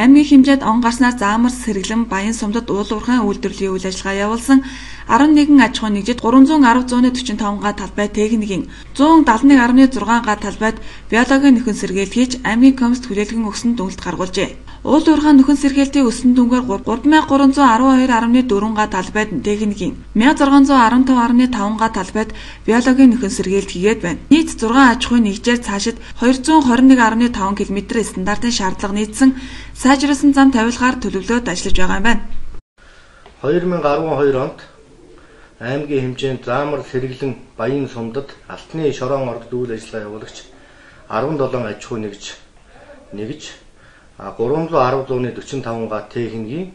Аймгийн хэмжээнд он гарснаар Заамар, Сэргэлэн, Баян сумдад уулуурхайн үйлдвэрлэлийн үйл ажиллагаа явуулсан 11 аж ахуйн нэгжид 310.45 га талбай техникийн 171.6 га талбайд биологийн нөхөн сэргээлт хийж аймгийн комист хүлээлгэн өгсөн дүнэлт гаргуулжээ. Уулуурхайн нөхөн сэргээлтийн өссөн дүнгээр 3312.4 га талбайд техникийн 1615.5 га талбайд биологийн нөхөн сэргээлт хийгээд байна. Нийт 6 аж ахуйн нэгжээр цаашид 221.5 км стандартын шаардлага нийцсэн сайжруулсан зам тавилгаар төлөвлөлт ажиллаж байгаа юм байна. 2012 онд аймгийн хэмжээнд Заамар, Сэргэлэн, Баян сумдад алтны шорон ордод үйл ажиллагаа явуулагч 17 аж ахуй нэгж 310.45 га техникийн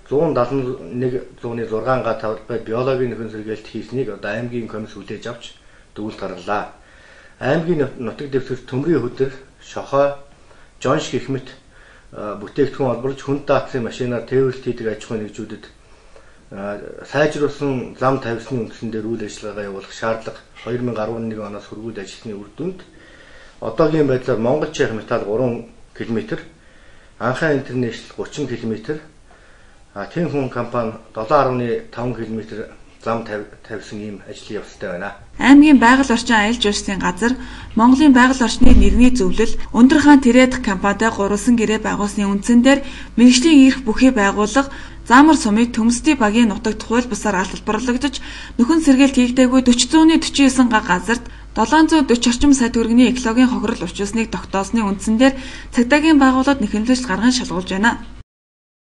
171.6 га талбай биологийн нөхөн сэргээлт хийснийг одоо аймгийн комисс хүлээж авч дүгнэлт гаргалаа. Аймгийн нутаг дэвсгэр төмрийн хөдөр, шохой, жонш гэх мэт бүтээгдэхүүн олборлож хүнд даацын машинаар тээвэрлэлт хийдэг аж ахуйн нэгжүүдэд сайжруулсан зам тавьсны үндсэн дээр үйл ажиллагаа явуулах шаардлага 2011 оноос хүргүүлж ажилласны үр дүнд одоогийн байдлаар Монголчийн металл 3 км, Анхаа интернэшнл 30 км, Тэнхүн компани 7.5 км зам тавьсан ийм ажлын явцтай байна. Аймгийн байгаль орчин аялал жуулчлалын газар Монголын байгаль орчны нэрний зөвлөл Өндөр хаан Тэрэд компанитай гурвалсан гэрээ байгуулсны үндсэн дээр мэргэжлийн эрх бүхий байгууллага Заамар сумыг төмсдийн багийн нутагт хууль бусаар албарлагдаж нөхөн сэргээлт хийгдээгүй 40.49 га газарт 740 орчим сая төгрөгийн экологийн хохирол учруулсныг тогтоосны үндсэн дээр цагдаагийн байгууллагад нэхэмжлэлт гарган шалгуулж байна.